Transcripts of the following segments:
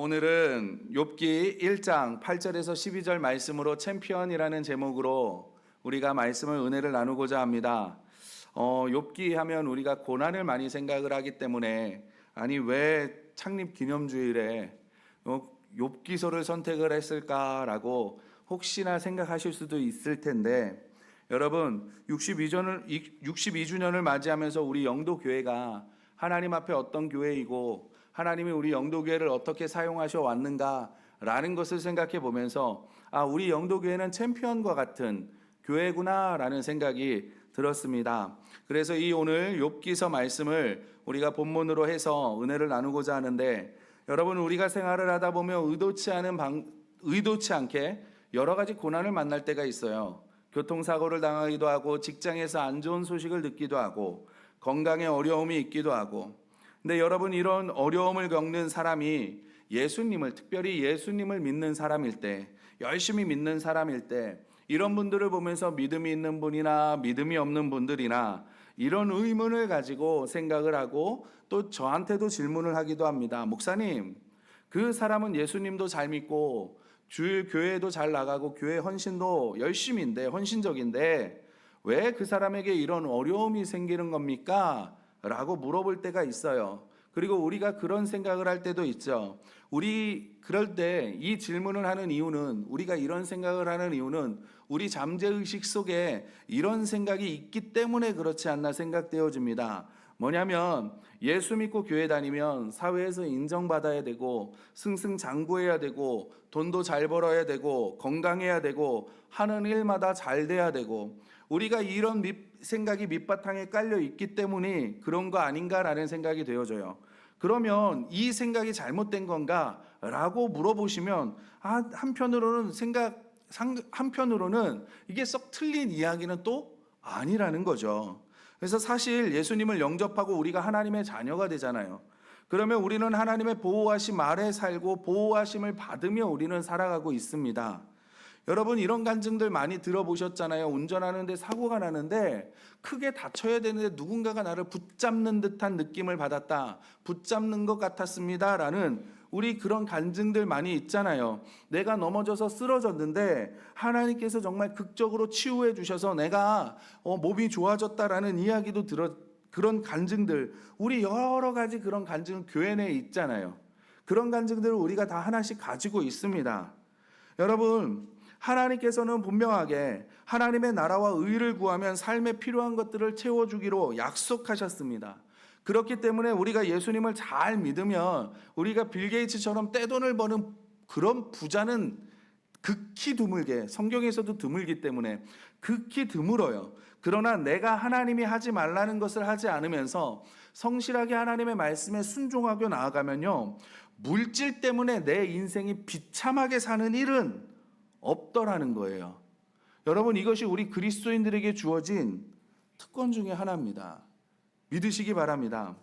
오늘은 욥기 1장 8절에서 12절 말씀으로 챔피언이라는 제목으로 우리가 말씀을 은혜를 나누고자 합니다. 욥기 하면 우리가 고난을 많이 생각을 하기 때문에 아니 왜 창립 기념주일에 욥기서를 선택을 했을까라고 혹시나 생각하실 수도 있을 텐데, 여러분 62주년을 맞이하면서 우리 영도교회가 하나님 앞에 어떤 교회이고 하나님이 우리 영도교회를 어떻게 사용하셔 왔는가라는 것을 생각해 보면서 우리 영도교회는 챔피언과 같은 교회구나라는 생각이 들었습니다. 그래서 오늘 욥기서 말씀을 우리가 본문으로 해서 은혜를 나누고자 하는데, 여러분 우리가 생활을 하다 보면 의도치 않게 여러 가지 고난을 만날 때가 있어요. 교통사고를 당하기도 하고, 직장에서 안 좋은 소식을 듣기도 하고, 건강에 어려움이 있기도 하고. 근데 여러분, 이런 어려움을 겪는 사람이 특별히 예수님을 믿는 사람일 때, 열심히 믿는 사람일 때, 이런 분들을 보면서 믿음이 있는 분이나 믿음이 없는 분들이나 이런 의문을 가지고 생각을 하고, 또 저한테도 질문을 하기도 합니다. 목사님, 그 사람은 예수님도 잘 믿고 주일 교회도 잘 나가고 교회 헌신도 열심인데, 헌신적인데 왜 그 사람에게 이런 어려움이 생기는 겁니까? 라고 물어볼 때가 있어요. 그리고 우리가 그런 생각을 할 때도 있죠. 그럴 때 이 질문을 하는 이유는, 우리가 이런 생각을 하는 이유는 우리 잠재의식 속에 이런 생각이 있기 때문에 그렇지 않나 생각되어집니다. 뭐냐면, 예수 믿고 교회 다니면 사회에서 인정받아야 되고, 승승장구해야 되고, 돈도 잘 벌어야 되고, 건강해야 되고, 하는 일마다 잘 돼야 되고, 우리가 이런 생각이 밑바탕에 깔려 있기 때문에 그런 거 아닌가라는 생각이 되어져요. 그러면 이 생각이 잘못된 건가? 라고 물어보시면 한편으로는 이게 썩 틀린 이야기는 또 아니라는 거죠. 그래서 사실 예수님을 영접하고 우리가 하나님의 자녀가 되잖아요. 그러면 우리는 하나님의 보호하심 아래 살고 보호하심을 받으며 우리는 살아가고 있습니다. 여러분, 이런 간증들 많이 들어보셨잖아요. 운전하는데 사고가 나는데 크게 다쳐야 되는데 누군가가 나를 붙잡는 듯한 느낌을 받았다, 붙잡는 것 같았습니다 라는 우리 그런 간증들 많이 있잖아요. 내가 넘어져서 쓰러졌는데 하나님께서 정말 극적으로 치유해 주셔서 내가 몸이 좋아졌다라는 이야기도 그런 간증들, 우리 여러 가지 그런 간증 교회 내에 있잖아요. 그런 간증들을 우리가 다 하나씩 가지고 있습니다. 여러분, 하나님께서는 분명하게 하나님의 나라와 의를 구하면 삶에 필요한 것들을 채워주기로 약속하셨습니다. 그렇기 때문에 우리가 예수님을 잘 믿으면 우리가 빌 게이츠처럼 떼돈을 버는 그런 부자는 극히 드물게, 성경에서도 드물기 때문에 극히 드물어요. 그러나 내가 하나님이 하지 말라는 것을 하지 않으면서 성실하게 하나님의 말씀에 순종하고 나아가면요, 물질 때문에 내 인생이 비참하게 사는 일은 없더라는 거예요. 여러분, 이것이 우리 그리스도인들에게 주어진 특권 중에 하나입니다. 믿으시기 바랍니다.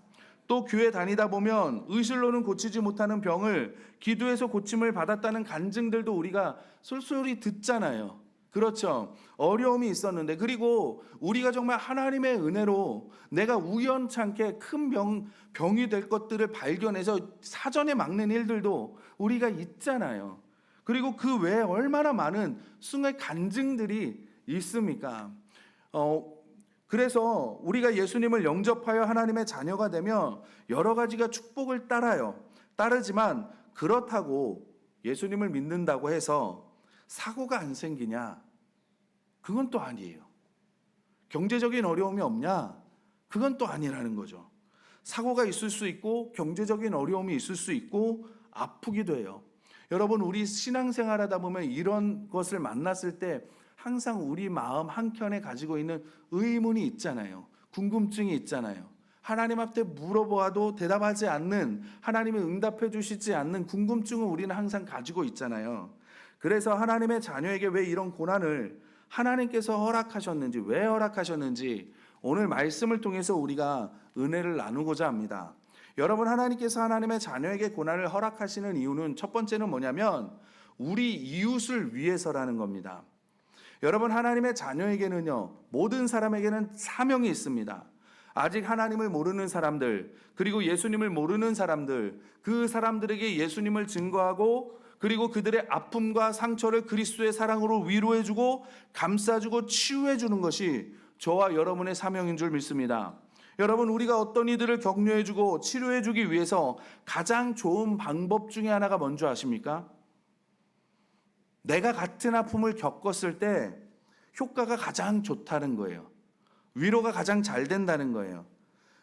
또 교회 다니다 보면 의술로는 고치지 못하는 병을 기도해서 고침을 받았다는 간증들도 우리가 솔솔히 듣잖아요. 그렇죠. 어려움이 있었는데, 그리고 우리가 정말 하나님의 은혜로 내가 우연찮게 큰 병이 될 것들을 발견해서 사전에 막는 일들도 우리가 있잖아요. 그리고 그 외에 얼마나 많은 수많은 간증들이 있습니까? 그래서 우리가 예수님을 영접하여 하나님의 자녀가 되면 여러 가지가 축복을 따르지만, 그렇다고 예수님을 믿는다고 해서 사고가 안 생기냐? 그건 또 아니에요. 경제적인 어려움이 없냐? 그건 또 아니라는 거죠. 사고가 있을 수 있고 경제적인 어려움이 있을 수 있고 아프기도 해요. 여러분, 우리 신앙생활 하다 보면 이런 것을 만났을 때 항상 우리 마음 한켠에 가지고 있는 의문이 있잖아요. 궁금증이 있잖아요. 하나님 앞에 물어보아도 대답하지 않는, 하나님이 응답해 주시지 않는 궁금증을 우리는 항상 가지고 있잖아요. 그래서 하나님의 자녀에게 왜 이런 고난을 하나님께서 허락하셨는지, 왜 허락하셨는지 오늘 말씀을 통해서 우리가 은혜를 나누고자 합니다. 여러분, 하나님께서 하나님의 자녀에게 고난을 허락하시는 이유는 첫 번째는 뭐냐면 우리 이웃을 위해서라는 겁니다. 여러분, 하나님의 자녀에게는요, 모든 사람에게는 사명이 있습니다. 아직 하나님을 모르는 사람들, 그리고 예수님을 모르는 사람들, 그 사람들에게 예수님을 증거하고 그리고 그들의 아픔과 상처를 그리스도의 사랑으로 위로해주고 감싸주고 치유해주는 것이 저와 여러분의 사명인 줄 믿습니다. 여러분, 우리가 어떤 이들을 격려해주고 치료해주기 위해서 가장 좋은 방법 중에 하나가 뭔지 아십니까? 내가 같은 아픔을 겪었을 때 효과가 가장 좋다는 거예요. 위로가 가장 잘 된다는 거예요.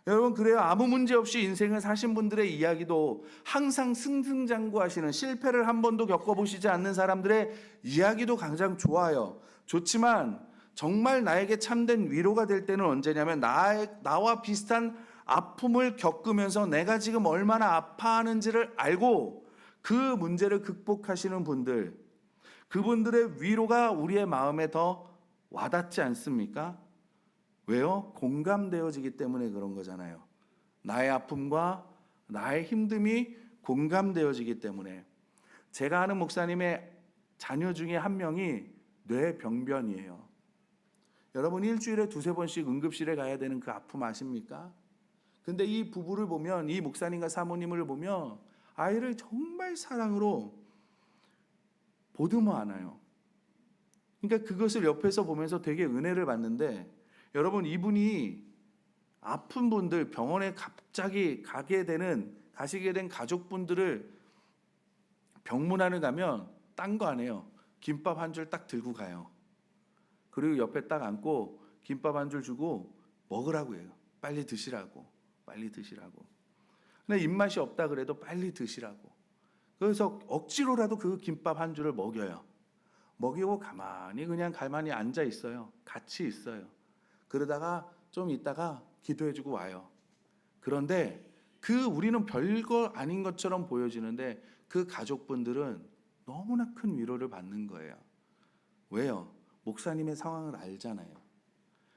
여러분, 그래요. 아무 문제 없이 인생을 사신 분들의 이야기도 항상 승승장구하시는, 실패를 한 번도 겪어보시지 않는 사람들의 이야기도 가장 좋아요. 좋지만 정말 나에게 참된 위로가 될 때는 언제냐면 나와 비슷한 아픔을 겪으면서 내가 지금 얼마나 아파하는지를 알고 그 문제를 극복하시는 분들, 그분들의 위로가 우리의 마음에 더 와닿지 않습니까? 왜요? 공감되어지기 때문에 그런 거잖아요. 나의 아픔과 나의 힘듦이 공감되어지기 때문에. 제가 아는 목사님의 자녀 중에 한 명이 뇌병변이에요. 여러분, 일주일에 두세 번씩 응급실에 가야 되는 그 아픔 아십니까? 근데 이 부부를 보면, 이 목사님과 사모님을 보면 아이를 정말 사랑으로 보듬어 안아요. 그러니까 그것을 옆에서 보면서 되게 은혜를 받는데, 여러분, 이분이 아픈 분들, 병원에 갑자기 가시게 된 가족분들을 병문안을 가면 딴 거 안 해요. 김밥 한 줄 딱 들고 가요. 그리고 옆에 딱 앉고 김밥 한 줄 주고 먹으라고 해요. 빨리 드시라고. 근데 입맛이 없다 그래도 빨리 드시라고. 그래서 억지로라도 그 김밥 한 줄을 먹여요. 먹이고 가만히 앉아 있어요. 같이 있어요. 그러다가 좀 있다가 기도해주고 와요. 그런데 우리는 별거 아닌 것처럼 보여지는데 그 가족분들은 너무나 큰 위로를 받는 거예요. 왜요? 목사님의 상황을 알잖아요.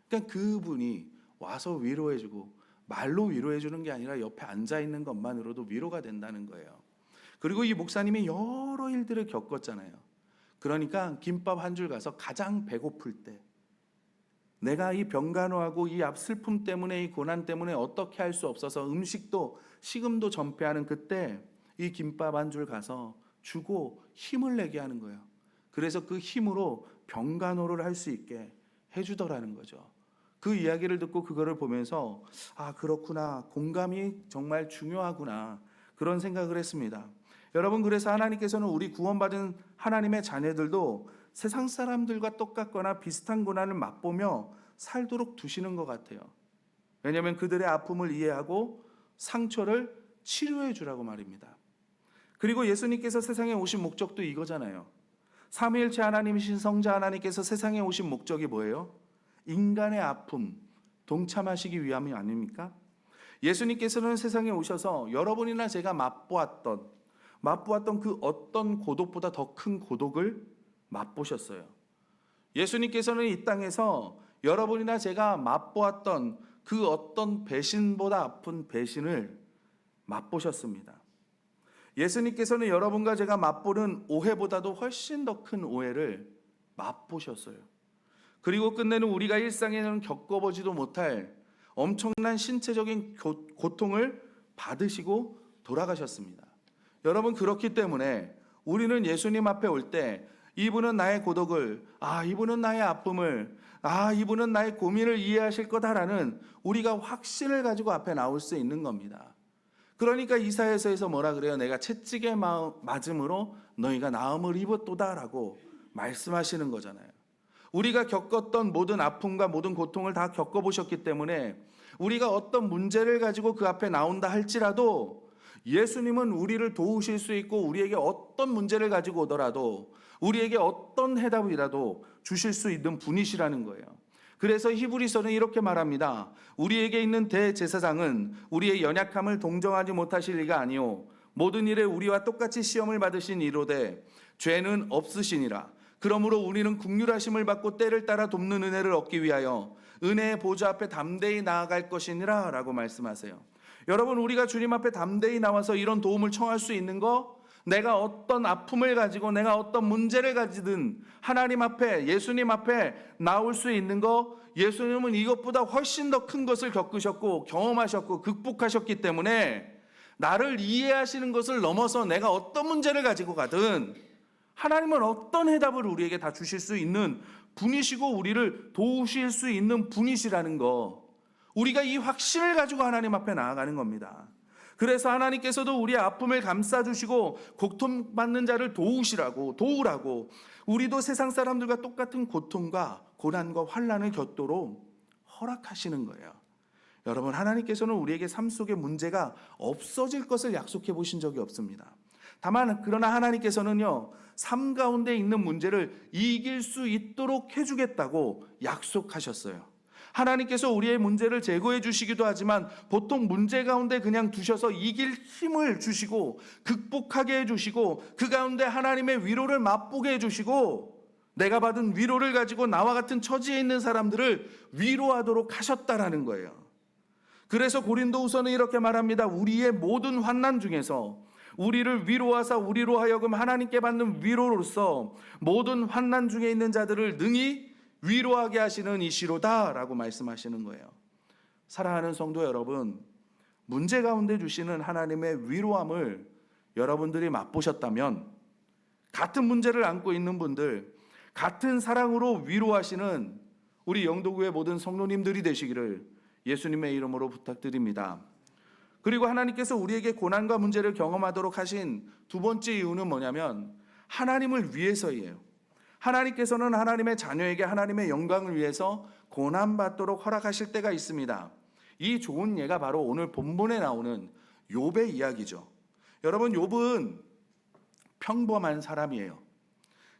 그러니까 그분이 와서 위로해주고 말로 위로해주는 게 아니라 옆에 앉아있는 것만으로도 위로가 된다는 거예요. 그리고 이 목사님이 여러 일들을 겪었잖아요. 그러니까 김밥 한 줄 가서 가장 배고플 때, 내가 이 병간호하고 이 슬픔 때문에, 이 고난 때문에 어떻게 할 수 없어서 음식도 식음도 전폐하는 그때 이 김밥 한 줄 가서 주고 힘을 내게 하는 거예요. 그래서 그 힘으로 병간호를 할 수 있게 해주더라는 거죠. 그 이야기를 듣고 그거를 보면서 그렇구나, 공감이 정말 중요하구나, 그런 생각을 했습니다. 여러분, 그래서 하나님께서는 우리 구원받은 하나님의 자녀들도 세상 사람들과 똑같거나 비슷한 고난을 맛보며 살도록 두시는 것 같아요. 왜냐하면 그들의 아픔을 이해하고 상처를 치료해 주라고 말입니다. 그리고 예수님께서 세상에 오신 목적도 이거잖아요. 삼위일체 하나님이신 성자 하나님께서 세상에 오신 목적이 뭐예요? 인간의 아픔 동참하시기 위함이 아닙니까? 예수님께서는 세상에 오셔서 여러분이나 제가 맛보았던 그 어떤 고독보다 더 큰 고독을 맛보셨어요. 예수님께서는 이 땅에서 여러분이나 제가 맛보았던 그 어떤 배신보다 아픈 배신을 맛보셨습니다. 예수님께서는 여러분과 제가 맛보는 오해보다도 훨씬 더 큰 오해를 맛보셨어요. 그리고 끝내는 우리가 일상에는 겪어보지도 못할 엄청난 신체적인 고통을 받으시고 돌아가셨습니다. 여러분, 그렇기 때문에 우리는 예수님 앞에 올 때 이분은 나의 고독을, 이분은 나의 아픔을, 이분은 나의 고민을 이해하실 거다라는 우리가 확신을 가지고 앞에 나올 수 있는 겁니다. 그러니까 이사야서에서 뭐라 그래요? 내가 채찍에 맞음으로 너희가 나음을 입었도다라고 말씀하시는 거잖아요. 우리가 겪었던 모든 아픔과 모든 고통을 다 겪어보셨기 때문에 우리가 어떤 문제를 가지고 그 앞에 나온다 할지라도 예수님은 우리를 도우실 수 있고 우리에게 어떤 문제를 가지고 오더라도 우리에게 어떤 해답이라도 주실 수 있는 분이시라는 거예요. 그래서 히브리서는 이렇게 말합니다. 우리에게 있는 대제사장은 우리의 연약함을 동정하지 못하실 리가 아니요 모든 일에 우리와 똑같이 시험을 받으신 이로되 죄는 없으시니라. 그러므로 우리는 긍휼하심을 받고 때를 따라 돕는 은혜를 얻기 위하여 은혜의 보좌 앞에 담대히 나아갈 것이니라 라고 말씀하세요. 여러분, 우리가 주님 앞에 담대히 나와서 이런 도움을 청할 수 있는 거, 내가 어떤 아픔을 가지고 내가 어떤 문제를 가지든 하나님 앞에, 예수님 앞에 나올 수 있는 거, 예수님은 이것보다 훨씬 더 큰 것을 겪으셨고 경험하셨고 극복하셨기 때문에 나를 이해하시는 것을 넘어서 내가 어떤 문제를 가지고 가든 하나님은 어떤 해답을 우리에게 다 주실 수 있는 분이시고 우리를 도우실 수 있는 분이시라는 거, 우리가 이 확신을 가지고 하나님 앞에 나아가는 겁니다. 그래서 하나님께서도 우리의 아픔을 감싸주시고 고통받는 자를 도우라고 우리도 세상 사람들과 똑같은 고통과 고난과 환난을 겪도록 허락하시는 거예요. 여러분, 하나님께서는 우리에게 삶 속의 문제가 없어질 것을 약속해 보신 적이 없습니다. 다만 그러나 하나님께서는요, 삶 가운데 있는 문제를 이길 수 있도록 해주겠다고 약속하셨어요. 하나님께서 우리의 문제를 제거해 주시기도 하지만 보통 문제 가운데 그냥 두셔서 이길 힘을 주시고 극복하게 해주시고 그 가운데 하나님의 위로를 맛보게 해주시고 내가 받은 위로를 가지고 나와 같은 처지에 있는 사람들을 위로하도록 하셨다라는 거예요. 그래서 고린도후서는 이렇게 말합니다. 우리의 모든 환난 중에서 우리를 위로하사 우리로 하여금 하나님께 받는 위로로서 모든 환난 중에 있는 자들을 능히 위로하게 하시는 이시로다 라고 말씀하시는 거예요. 사랑하는 성도 여러분, 문제 가운데 주시는 하나님의 위로함을 여러분들이 맛보셨다면 같은 문제를 안고 있는 분들, 같은 사랑으로 위로하시는 우리 영도구의 모든 성도님들이 되시기를 예수님의 이름으로 부탁드립니다. 그리고 하나님께서 우리에게 고난과 문제를 경험하도록 하신 두 번째 이유는 뭐냐면 하나님을 위해서이에요. 하나님께서는 하나님의 자녀에게 하나님의 영광을 위해서 고난받도록 허락하실 때가 있습니다. 이 좋은 예가 바로 오늘 본문에 나오는 욥의 이야기죠. 여러분, 욥은 평범한 사람이에요.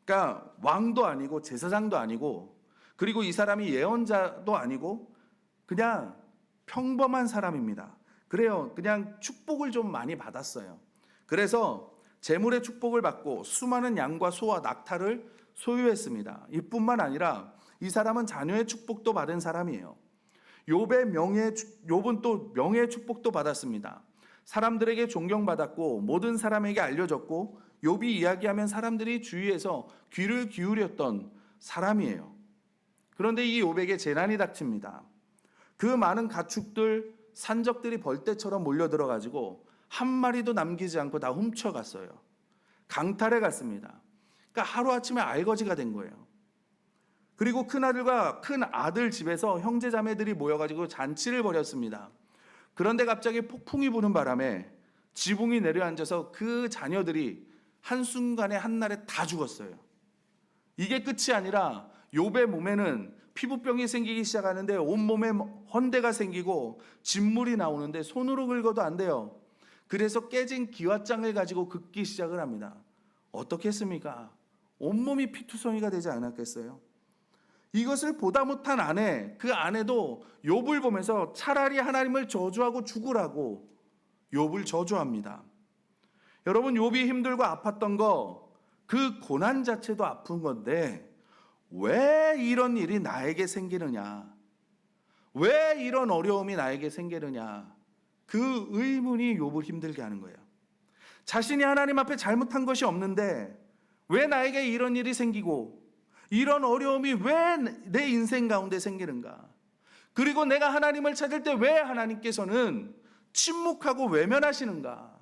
그러니까 왕도 아니고 제사장도 아니고 그리고 이 사람이 예언자도 아니고 그냥 평범한 사람입니다. 그래요. 그냥 축복을 좀 많이 받았어요. 그래서 재물의 축복을 받고 수많은 양과 소와 낙타를 소유했습니다. 이뿐만 아니라 이 사람은 자녀의 축복도 받은 사람이에요. 욥은 또 명예의 축복도 받았습니다. 사람들에게 존경받았고 모든 사람에게 알려졌고 욥이 이야기하면 사람들이 주위에서 귀를 기울였던 사람이에요. 그런데 이 욥에게 재난이 닥칩니다. 그 많은 가축들, 산적들이 벌떼처럼 몰려들어가지고 한 마리도 남기지 않고 다 훔쳐갔어요. 강탈해 갔습니다. 그러니까 하루아침에 알거지가 된 거예요. 그리고 큰아들과 큰아들 집에서 형제자매들이 모여가지고 잔치를 벌였습니다. 그런데 갑자기 폭풍이 부는 바람에 지붕이 내려앉아서 그 자녀들이 한순간에 한날에 다 죽었어요. 이게 끝이 아니라 욥의 몸에는 피부병이 생기기 시작하는데 온몸에 헌대가 생기고 진물이 나오는데 손으로 긁어도 안 돼요. 그래서 깨진 기왓장을 가지고 긁기 시작을 합니다. 어떻게 했습니까? 온몸이 피투성이가 되지 않았겠어요? 이것을 보다 못한 아내, 그 아내도 욥을 보면서 차라리 하나님을 저주하고 죽으라고 욥을 저주합니다. 여러분, 욥이 힘들고 아팠던 거, 그 고난 자체도 아픈 건데 왜 이런 일이 나에게 생기느냐? 왜 이런 어려움이 나에게 생기느냐? 그 의문이 욥을 힘들게 하는 거예요. 자신이 하나님 앞에 잘못한 것이 없는데 왜 나에게 이런 일이 생기고 이런 어려움이 왜 내 인생 가운데 생기는가? 그리고 내가 하나님을 찾을 때 왜 하나님께서는 침묵하고 외면하시는가?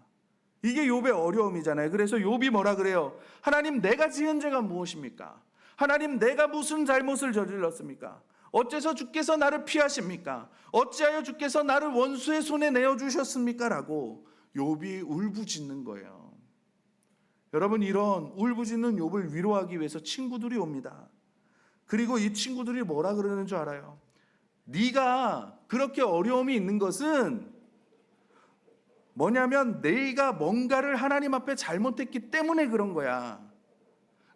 이게 욥의 어려움이잖아요. 그래서 욥이 뭐라 그래요? 하나님, 내가 지은 죄가 무엇입니까? 하나님, 내가 무슨 잘못을 저질렀습니까? 어째서 주께서 나를 피하십니까? 어찌하여 주께서 나를 원수의 손에 내어주셨습니까? 라고 욥이 울부짖는 거예요. 여러분, 이런 울부짖는 욥을 위로하기 위해서 친구들이 옵니다. 그리고 이 친구들이 뭐라 그러는 줄 알아요? 네가 그렇게 어려움이 있는 것은 뭐냐면 네가 뭔가를 하나님 앞에 잘못했기 때문에 그런 거야.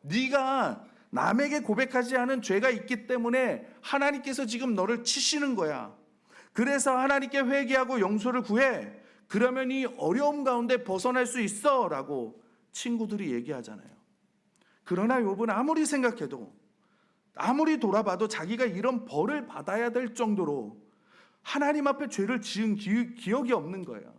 네가 남에게 고백하지 않은 죄가 있기 때문에 하나님께서 지금 너를 치시는 거야. 그래서 하나님께 회개하고 용서를 구해. 그러면 이 어려움 가운데 벗어날 수 있어 라고 친구들이 얘기하잖아요. 그러나 욥은 아무리 생각해도 아무리 돌아봐도 자기가 이런 벌을 받아야 될 정도로 하나님 앞에 죄를 지은 기억이 없는 거예요.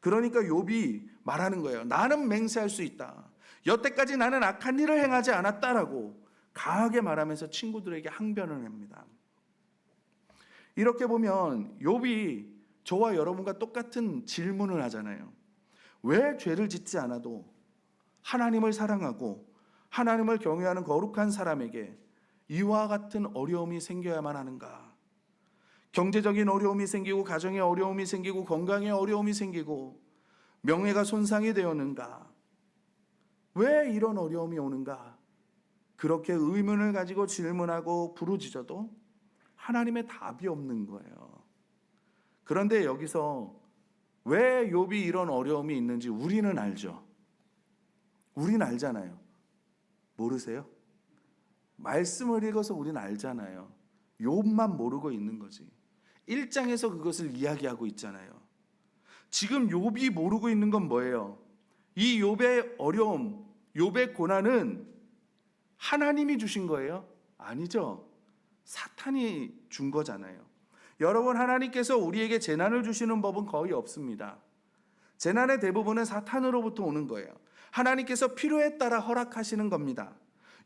그러니까 욥이 말하는 거예요. 나는 맹세할 수 있다. 여태까지 나는 악한 일을 행하지 않았다라고 강하게 말하면서 친구들에게 항변을 합니다. 이렇게 보면 욥이 저와 여러분과 똑같은 질문을 하잖아요. 왜 죄를 짓지 않아도 하나님을 사랑하고 하나님을 경외하는 거룩한 사람에게 이와 같은 어려움이 생겨야만 하는가? 경제적인 어려움이 생기고 가정의 어려움이 생기고 건강의 어려움이 생기고 명예가 손상이 되었는가? 왜 이런 어려움이 오는가? 그렇게 의문을 가지고 질문하고 부르짖어도 하나님의 답이 없는 거예요. 그런데 여기서 왜 욥이 이런 어려움이 있는지 우리는 알죠. 우리는 알잖아요. 모르세요? 말씀을 읽어서 우리는 알잖아요. 욥만 모르고 있는 거지. 1장에서 그것을 이야기하고 있잖아요. 지금 욥이 모르고 있는 건 뭐예요? 이 욥의 어려움, 욥의 고난은 하나님이 주신 거예요? 아니죠. 사탄이 준 거잖아요. 여러분, 하나님께서 우리에게 재난을 주시는 법은 거의 없습니다. 재난의 대부분은 사탄으로부터 오는 거예요. 하나님께서 필요에 따라 허락하시는 겁니다.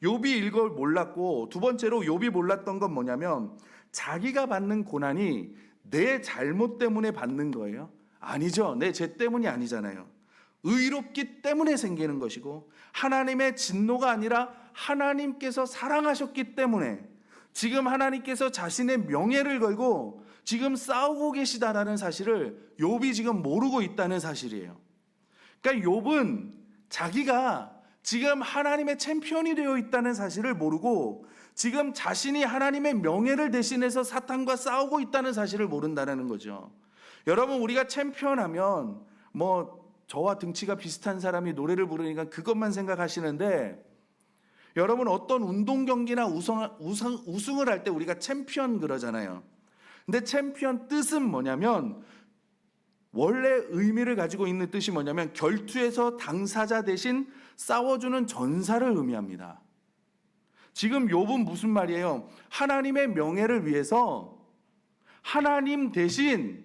욥이 이걸 몰랐고, 두 번째로 욥이 몰랐던 건 뭐냐면 자기가 받는 고난이 내 잘못 때문에 받는 거예요? 아니죠. 내 죄 때문이 아니잖아요. 의롭기 때문에 생기는 것이고 하나님의 진노가 아니라 하나님께서 사랑하셨기 때문에 지금 하나님께서 자신의 명예를 걸고 지금 싸우고 계시다라는 사실을 욥이 지금 모르고 있다는 사실이에요. 그러니까 욥은 자기가 지금 하나님의 챔피언이 되어 있다는 사실을 모르고 지금 자신이 하나님의 명예를 대신해서 사탄과 싸우고 있다는 사실을 모른다는 거죠. 여러분, 우리가 챔피언 하면 저와 등치가 비슷한 사람이 노래를 부르니까 그것만 생각하시는데, 여러분, 어떤 운동 경기나 우승을 할 때 우리가 챔피언 그러잖아요. 근데 챔피언 뜻은 뭐냐면, 원래 의미를 가지고 있는 뜻이 뭐냐면 결투에서 당사자 대신 싸워주는 전사를 의미합니다. 지금 욥은 무슨 말이에요? 하나님의 명예를 위해서 하나님 대신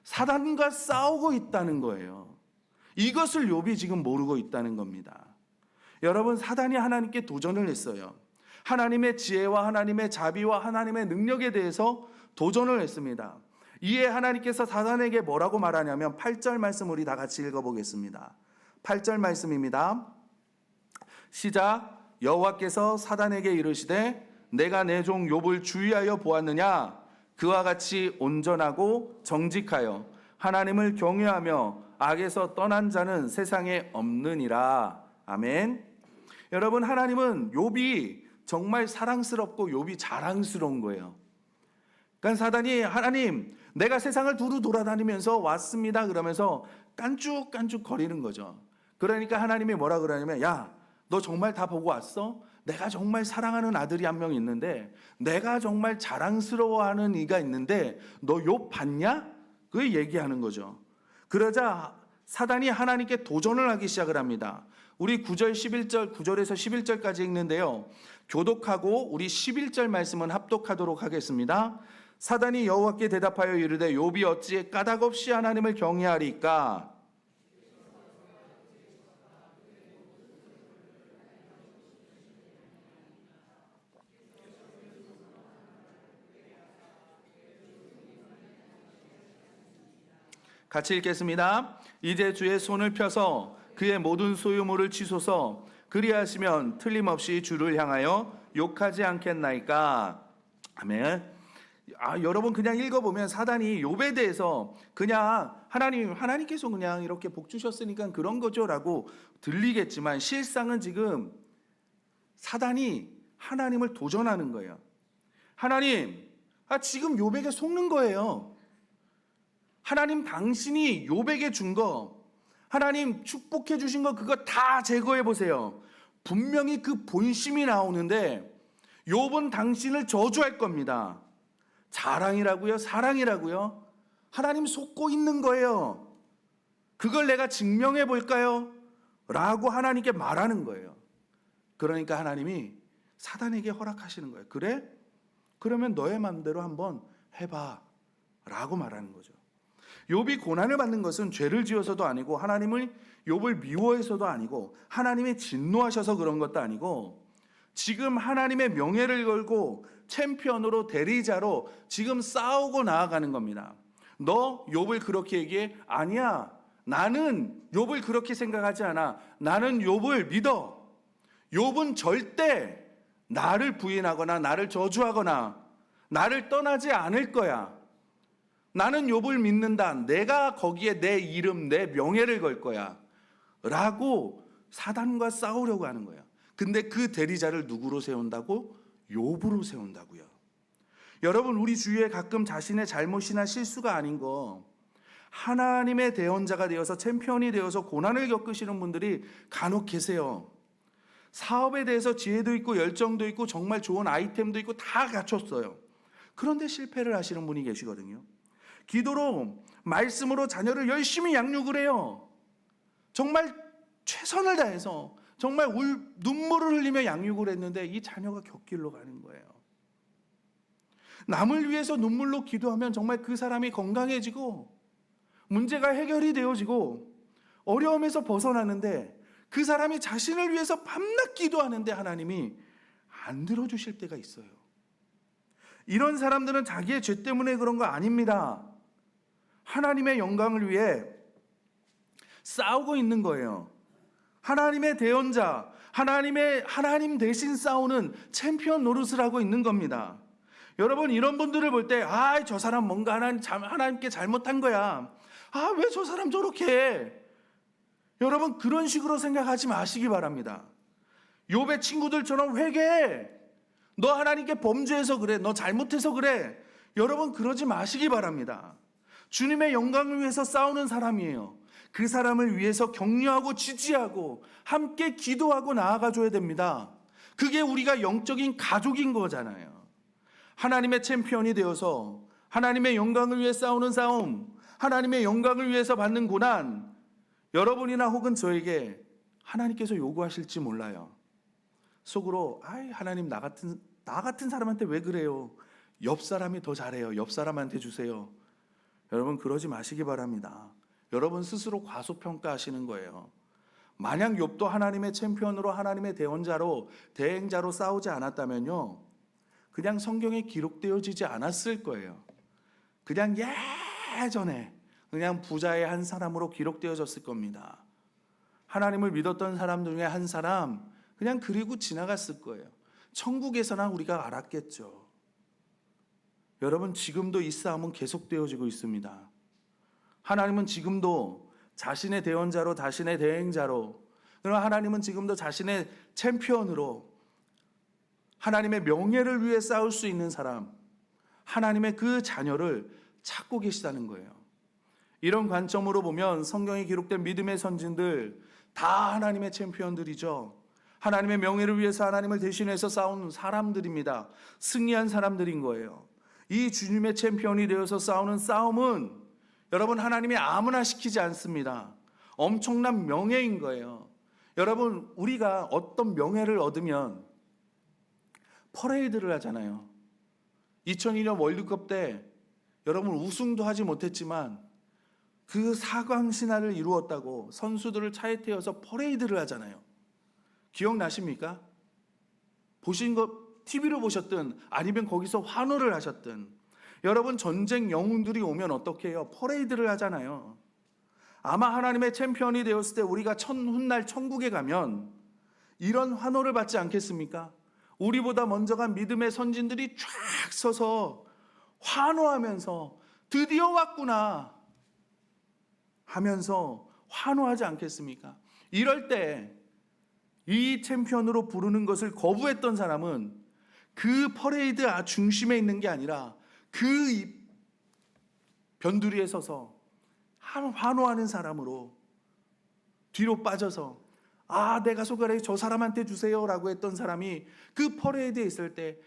사단과 싸우고 있다는 거예요. 이것을 욥이 지금 모르고 있다는 겁니다. 여러분, 사단이 하나님께 도전을 했어요. 하나님의 지혜와 하나님의 자비와 하나님의 능력에 대해서 도전을 했습니다. 이에 하나님께서 사단에게 뭐라고 말하냐면 8절 말씀 우리 다 같이 읽어보겠습니다. 8절 말씀입니다. 시작. 여호와께서 사단에게 이르시되 내가 내 종 욥을 주의하여 보았느냐? 그와 같이 온전하고 정직하여 하나님을 경외하며 악에서 떠난 자는 세상에 없느니라. 아멘. 여러분, 하나님은 욥이 정말 사랑스럽고 욥이 자랑스러운 거예요. 그러니까 사단이 하나님, 내가 세상을 두루 돌아다니면서 왔습니다 그러면서 깐죽깐죽 거리는 거죠. 그러니까 하나님이 뭐라 그러냐면, 야, 너 정말 다 보고 왔어? 내가 정말 사랑하는 아들이 한 명 있는데, 내가 정말 자랑스러워하는 이가 있는데 너 욥 봤냐? 그 얘기하는 거죠. 그러자 사단이 하나님께 도전을 하기 시작을 합니다. 우리 9절 11절 9절에서 11절까지 읽는데요, 교독하고 우리 11절 말씀은 합독하도록 하겠습니다. 사단이 여호와께 대답하여 이르되 욥이 어찌 까닭없이 하나님을 경외하리까? 같이 읽겠습니다. 이제 주의 손을 펴서 그의 모든 소유물을 치소서. 그리하시면 틀림없이 주를 향하여 욕하지 않겠나이까? 아멘. 여러분, 그냥 읽어보면 사단이 욥에 대해서 그냥 하나님께서 그냥 이렇게 복 주셨으니까 그런 거죠라고 들리겠지만, 실상은 지금 사단이 하나님을 도전하는 거예요. 하나님, 지금 욥에게 속는 거예요. 하나님, 당신이 욥에게 준 거, 하나님 축복해 주신 거 그거 다 제거해 보세요. 분명히 그 본심이 나오는데 욥은 당신을 저주할 겁니다. 자랑이라고요? 사랑이라고요? 하나님 속고 있는 거예요. 그걸 내가 증명해 볼까요? 라고 하나님께 말하는 거예요. 그러니까 하나님이 사단에게 허락하시는 거예요. 그래? 그러면 너의 마음대로 한번 해봐 라고 말하는 거죠. 욥이 고난을 받는 것은 죄를 지어서도 아니고 하나님을 욥을 미워해서도 아니고 하나님이 진노하셔서 그런 것도 아니고 지금 하나님의 명예를 걸고 챔피언으로 대리자로 지금 싸우고 나아가는 겁니다. 너 욥을 그렇게 얘기해? 아니야. 나는 욥을 그렇게 생각하지 않아. 나는 욥을 믿어. 욥은 절대 나를 부인하거나 나를 저주하거나 나를 떠나지 않을 거야. 나는 욥을 믿는다. 내가 거기에 내 이름, 내 명예를 걸 거야. 라고 사단과 싸우려고 하는 거야. 근데 그 대리자를 누구로 세운다고? 욥으로 세운다고요. 여러분, 우리 주위에 가끔 자신의 잘못이나 실수가 아닌 거 하나님의 대언자가 되어서 챔피언이 되어서 고난을 겪으시는 분들이 간혹 계세요. 사업에 대해서 지혜도 있고 열정도 있고 정말 좋은 아이템도 있고 다 갖췄어요. 그런데 실패를 하시는 분이 계시거든요. 기도로 말씀으로 자녀를 열심히 양육을 해요. 정말 최선을 다해서 정말 눈물을 흘리며 양육을 했는데 이 자녀가 곁길로 가는 거예요. 남을 위해서 눈물로 기도하면 정말 그 사람이 건강해지고 문제가 해결이 되어지고 어려움에서 벗어나는데 그 사람이 자신을 위해서 밤낮 기도하는데 하나님이 안 들어주실 때가 있어요. 이런 사람들은 자기의 죄 때문에 그런 거 아닙니다. 하나님의 영광을 위해 싸우고 있는 거예요. 하나님의 대언자, 하나님 대신 싸우는 챔피언 노릇을 하고 있는 겁니다. 여러분, 이런 분들을 볼 때, 저 사람 뭔가 하나님께 잘못한 거야. 왜 저 사람 저렇게 해? 여러분, 그런 식으로 생각하지 마시기 바랍니다. 욥의 친구들처럼 회개해. 너 하나님께 범죄해서 그래. 너 잘못해서 그래. 여러분, 그러지 마시기 바랍니다. 주님의 영광을 위해서 싸우는 사람이에요. 그 사람을 위해서 격려하고 지지하고 함께 기도하고 나아가줘야 됩니다. 그게 우리가 영적인 가족인 거잖아요. 하나님의 챔피언이 되어서 하나님의 영광을 위해 싸우는 싸움, 하나님의 영광을 위해서 받는 고난, 여러분이나 혹은 저에게 하나님께서 요구하실지 몰라요. 속으로 하나님 나 같은 사람한테 왜 그래요? 옆 사람이 더 잘해요. 옆 사람한테 주세요. 여러분, 그러지 마시기 바랍니다. 여러분 스스로 과소평가하시는 거예요. 만약 욥도 하나님의 챔피언으로 하나님의 대언자로 대행자로 싸우지 않았다면요, 그냥 성경에 기록되어지지 않았을 거예요. 그냥 예전에 그냥 부자의 한 사람으로 기록되어졌을 겁니다. 하나님을 믿었던 사람 중에 한 사람, 그냥 그리고 지나갔을 거예요. 천국에서나 우리가 알았겠죠. 여러분, 지금도 이 싸움은 계속되어지고 있습니다. 하나님은 지금도 자신의 대언자로, 자신의 대행자로, 그러나 하나님은 지금도 자신의 챔피언으로 하나님의 명예를 위해 싸울 수 있는 사람, 하나님의 그 자녀를 찾고 계시다는 거예요. 이런 관점으로 보면 성경에 기록된 믿음의 선진들 다 하나님의 챔피언들이죠. 하나님의 명예를 위해서 하나님을 대신해서 싸운 사람들입니다. 승리한 사람들인 거예요. 이 주님의 챔피언이 되어서 싸우는 싸움은 여러분, 하나님이 아무나 시키지 않습니다. 엄청난 명예인 거예요. 여러분, 우리가 어떤 명예를 얻으면 퍼레이드를 하잖아요. 2002년 월드컵 때 여러분 우승도 하지 못했지만 그 사강 신화를 이루었다고 선수들을 차에 태워서 퍼레이드를 하잖아요. 기억나십니까? 보신 거 TV로 보셨든 아니면 거기서 환호를 하셨든, 여러분 전쟁 영웅들이 오면 어떻게 해요? 퍼레이드를 하잖아요. 아마 하나님의 챔피언이 되었을 때 우리가 훗날 천국에 가면 이런 환호를 받지 않겠습니까? 우리보다 먼저 간 믿음의 선진들이 쫙 서서 환호하면서 드디어 왔구나 하면서 환호하지 않겠습니까? 이럴 때 이 챔피언으로 부르는 것을 거부했던 사람은 그 퍼레이드 중심에 있는 게 아니라 그 변두리에 서서 환호하는 사람으로 뒤로 빠져서 내가 손가락에 저 사람한테 주세요 라고 했던 사람이 그 퍼레이드에 있을 때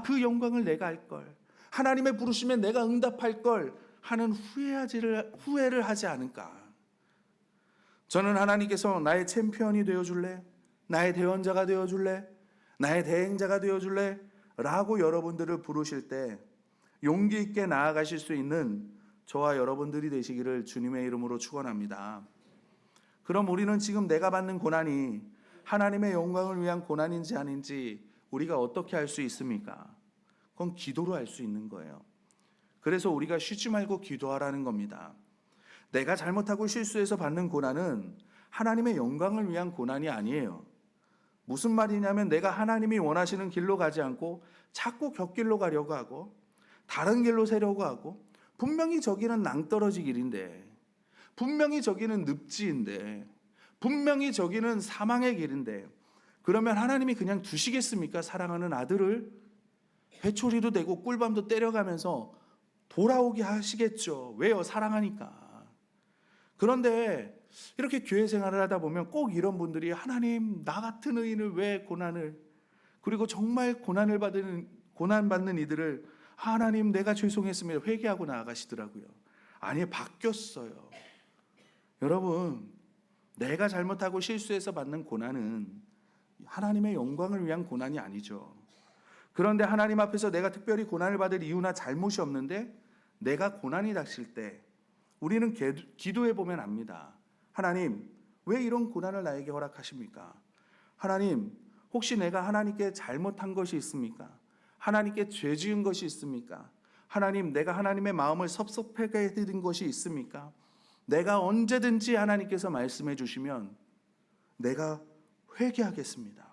그 영광을 내가 할걸, 하나님의 부르심에 내가 응답할걸 하는 후회를 하지 않을까. 저는 하나님께서 나의 챔피언이 되어줄래? 나의 대언자가 되어줄래? 나의 대행자가 되어줄래? 라고 여러분들을 부르실 때 용기 있게 나아가실 수 있는 저와 여러분들이 되시기를 주님의 이름으로 축원합니다. 그럼 우리는 지금 내가 받는 고난이 하나님의 영광을 위한 고난인지 아닌지 우리가 어떻게 할 수 있습니까? 그건 기도로 할 수 있는 거예요. 그래서 우리가 쉬지 말고 기도하라는 겁니다. 내가 잘못하고 실수해서 받는 고난은 하나님의 영광을 위한 고난이 아니에요. 무슨 말이냐면 내가 하나님이 원하시는 길로 가지 않고 자꾸 곁길로 가려고 하고 다른 길로 새려고 하고, 분명히 저기는 낭떠러지 길인데, 분명히 저기는 늪지인데, 분명히 저기는 사망의 길인데, 그러면 하나님이 그냥 두시겠습니까? 사랑하는 아들을 회초리도 대고 꿀밤도 때려가면서 돌아오게 하시겠죠. 왜요? 사랑하니까. 그런데 이렇게 교회 생활을 하다 보면 꼭 이런 분들이, 하나님, 나 같은 의인을 왜 고난을, 그리고 정말 고난받는 이들을, 하나님 내가 죄송했습니다, 회개하고 나아가시더라고요. 아니, 바뀌었어요. 여러분, 내가 잘못하고 실수해서 받는 고난은 하나님의 영광을 위한 고난이 아니죠. 그런데 하나님 앞에서 내가 특별히 고난을 받을 이유나 잘못이 없는데 내가 고난이 닥칠 때 우리는 기도해 보면 압니다. 하나님, 왜 이런 고난을 나에게 허락하십니까? 하나님, 혹시 내가 하나님께 잘못한 것이 있습니까? 하나님께 죄 지은 것이 있습니까? 하나님, 내가 하나님의 마음을 섭섭하게 해드린 것이 있습니까? 내가 언제든지 하나님께서 말씀해 주시면 내가 회개하겠습니다.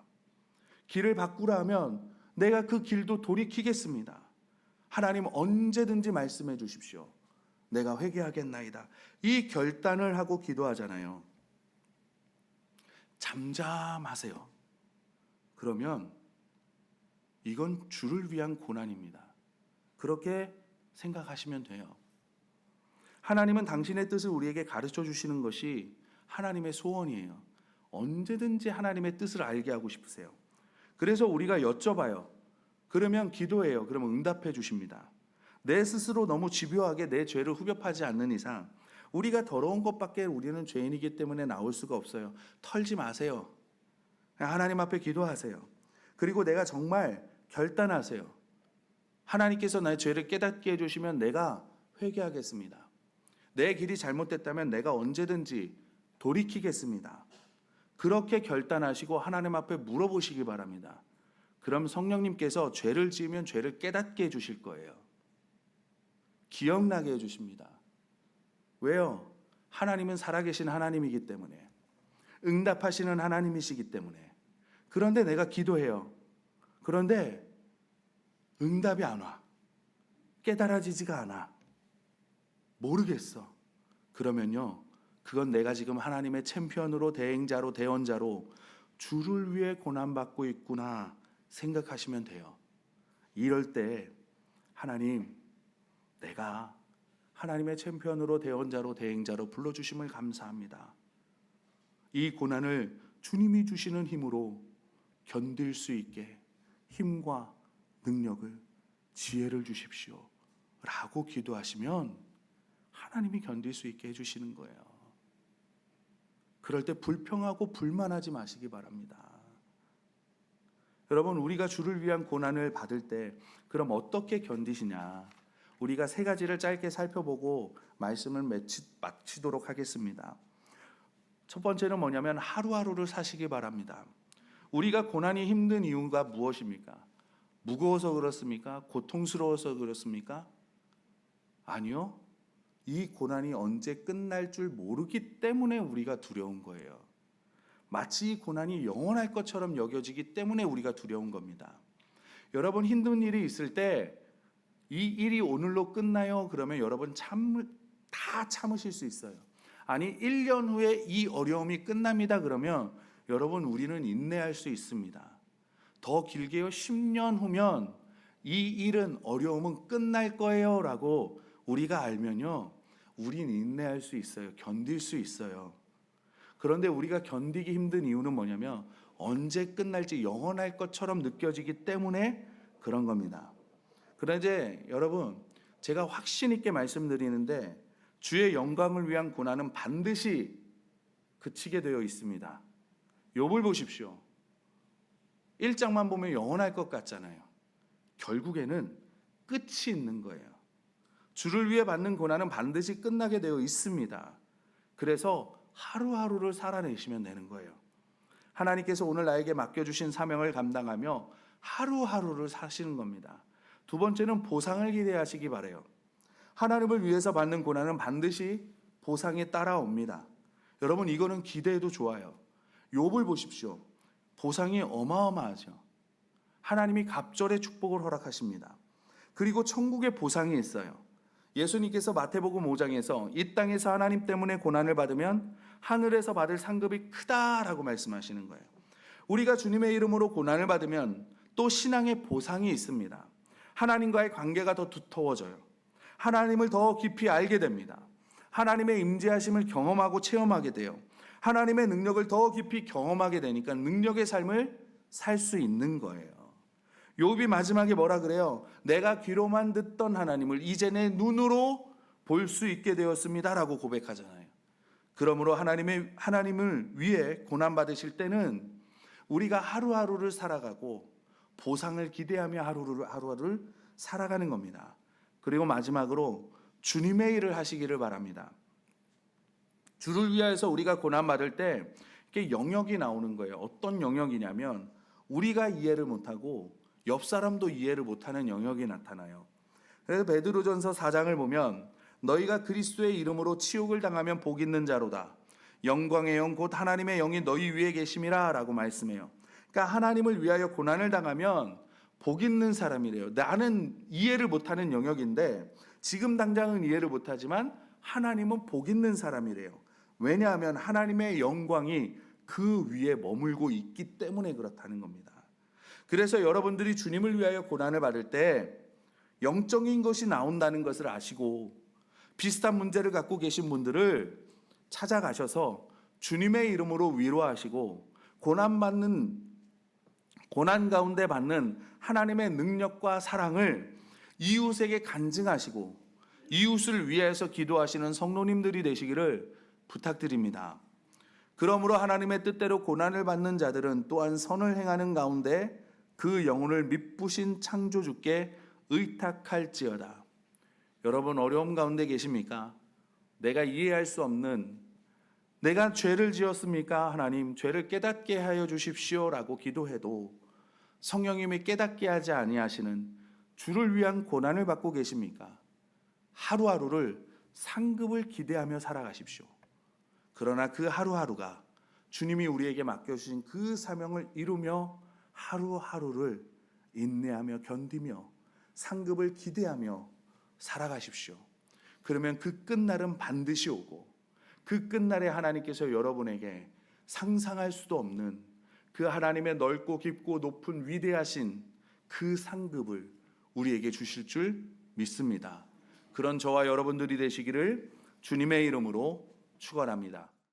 길을 바꾸라 하면 내가 그 길도 돌이키겠습니다. 하나님, 언제든지 말씀해 주십시오. 내가 회개하겠나이다. 이 결단을 하고 기도하잖아요. 잠잠하세요. 그러면 이건 주를 위한 고난입니다. 그렇게 생각하시면 돼요. 하나님은 당신의 뜻을 우리에게 가르쳐 주시는 것이 하나님의 소원이에요. 언제든지 하나님의 뜻을 알게 하고 싶으세요. 그래서 우리가 여쭤봐요. 그러면 기도해요. 그러면 응답해 주십니다. 내 스스로 너무 집요하게 내 죄를 후벼파지 않는 이상 우리가 더러운 것밖에 우리는 죄인이기 때문에 나올 수가 없어요. 털지 마세요. 하나님 앞에 기도하세요. 그리고 내가 정말 결단하세요. 하나님께서 나의 죄를 깨닫게 해주시면 내가 회개하겠습니다. 내 길이 잘못됐다면 내가 언제든지 돌이키겠습니다. 그렇게 결단하시고 하나님 앞에 물어보시기 바랍니다. 그럼 성령님께서 죄를 지으면 죄를 깨닫게 해주실 거예요. 기억나게 해주십니다. 왜요? 하나님은 살아계신 하나님이기 때문에, 응답하시는 하나님이시기 때문에. 그런데 내가 기도해요. 그런데 응답이 안 와. 깨달아지지가 않아. 모르겠어. 그러면요, 그건 내가 지금 하나님의 챔피언으로, 대행자로, 대언자로 주를 위해 고난받고 있구나 생각하시면 돼요. 이럴 때 하나님, 내가 하나님의 챔피언으로, 대언자로, 대행자로 불러주심을 감사합니다. 이 고난을 주님이 주시는 힘으로 견딜 수 있게 힘과 능력을, 지혜를 주십시오 라고 기도하시면 하나님이 견딜 수 있게 해주시는 거예요. 그럴 때 불평하고 불만하지 마시기 바랍니다. 여러분, 우리가 주를 위한 고난을 받을 때 그럼 어떻게 견디시냐? 우리가 세 가지를 짧게 살펴보고 말씀을 마치도록 하겠습니다. 첫 번째는 뭐냐면 하루하루를 사시기 바랍니다. 우리가 고난이 힘든 이유가 무엇입니까? 무거워서 그렇습니까? 고통스러워서 그렇습니까? 아니요. 이 고난이 언제 끝날 줄 모르기 때문에 우리가 두려운 거예요. 마치 이 고난이 영원할 것처럼 여겨지기 때문에 우리가 두려운 겁니다. 여러분, 힘든 일이 있을 때 이 일이 오늘로 끝나요? 그러면 여러분 다 참으실 수 있어요. 아니, 1년 후에 이 어려움이 끝납니다. 그러면 여러분, 우리는 인내할 수 있습니다. 더 길게요, 10년 후면 이 일은, 어려움은 끝날 거예요 라고 우리가 알면요, 우린 인내할 수 있어요. 견딜 수 있어요. 그런데 우리가 견디기 힘든 이유는 뭐냐면 언제 끝날지 영원할 것처럼 느껴지기 때문에 그런 겁니다. 그런데 여러분, 제가 확신 있게 말씀드리는데 주의 영광을 위한 고난은 반드시 그치게 되어 있습니다. 욥을 보십시오. 1장만 보면 영원할 것 같잖아요. 결국에는 끝이 있는 거예요. 주를 위해 받는 고난은 반드시 끝나게 되어 있습니다. 그래서 하루하루를 살아내시면 되는 거예요. 하나님께서 오늘 나에게 맡겨주신 사명을 감당하며 하루하루를 사시는 겁니다. 두 번째는 보상을 기대하시기 바라요. 하나님을 위해서 받는 고난은 반드시 보상이 따라옵니다. 여러분, 이거는 기대해도 좋아요. 욥을 보십시오. 보상이 어마어마하죠. 하나님이 갑절의 축복을 허락하십니다. 그리고 천국의 보상이 있어요. 예수님께서 마태복음 5장에서 이 땅에서 하나님 때문에 고난을 받으면 하늘에서 받을 상급이 크다라고 말씀하시는 거예요. 우리가 주님의 이름으로 고난을 받으면 또 신앙의 보상이 있습니다. 하나님과의 관계가 더 두터워져요. 하나님을 더 깊이 알게 됩니다. 하나님의 임재하심을 경험하고 체험하게 돼요. 하나님의 능력을 더 깊이 경험하게 되니까 능력의 삶을 살 수 있는 거예요. 욥이 마지막에 뭐라 그래요? 내가 귀로만 듣던 하나님을 이제 내 눈으로 볼 수 있게 되었습니다라고 고백하잖아요. 그러므로 하나님을 위해 고난 받으실 때는 우리가 하루하루를 살아가고 보상을 기대하며 하루하루를 살아가는 겁니다. 그리고 마지막으로 주님의 일을 하시기를 바랍니다. 주를 위하여서 우리가 고난 받을 때 이렇게 영역이 나오는 거예요. 어떤 영역이냐면 우리가 이해를 못하고 옆 사람도 이해를 못하는 영역이 나타나요. 그래서 베드로전서 4장을 보면 너희가 그리스도의 이름으로 치욕을 당하면 복 있는 자로다. 영광의 영 곧 하나님의 영이 너희 위에 계심이라 라고 말씀해요. 그러니까 하나님을 위하여 고난을 당하면 복 있는 사람이래요. 나는 이해를 못하는 영역인데 지금 당장은 이해를 못하지만 하나님은 복 있는 사람이래요. 왜냐하면 하나님의 영광이 그 위에 머물고 있기 때문에 그렇다는 겁니다. 그래서 여러분들이 주님을 위하여 고난을 받을 때 영적인 것이 나온다는 것을 아시고 비슷한 문제를 갖고 계신 분들을 찾아가셔서 주님의 이름으로 위로하시고 고난 가운데 받는 하나님의 능력과 사랑을 이웃에게 간증하시고 이웃을 위해서 기도하시는 성도님들이 되시기를 부탁드립니다. 그러므로 하나님의 뜻대로 고난을 받는 자들은 또한 선을 행하는 가운데 그 영혼을 미쁘신 창조주께 의탁할지어다. 여러분, 어려움 가운데 계십니까? 내가 이해할 수 없는, 내가 죄를 지었습니까? 하나님, 죄를 깨닫게 하여 주십시오 라고 기도해도 성령님이 깨닫게 하지 아니하시는 주를 위한 고난을 받고 계십니까? 하루하루를 상급을 기대하며 살아가십시오. 그러나 그 하루하루가 주님이 우리에게 맡겨주신 그 사명을 이루며 하루하루를 인내하며 견디며 상급을 기대하며 살아가십시오. 그러면 그 끝날은 반드시 오고 그 끝날에 하나님께서 여러분에게 상상할 수도 없는 그 하나님의 넓고 깊고 높은 위대하신 그 상급을 우리에게 주실 줄 믿습니다. 그런 저와 여러분들이 되시기를 주님의 이름으로 축원합니다.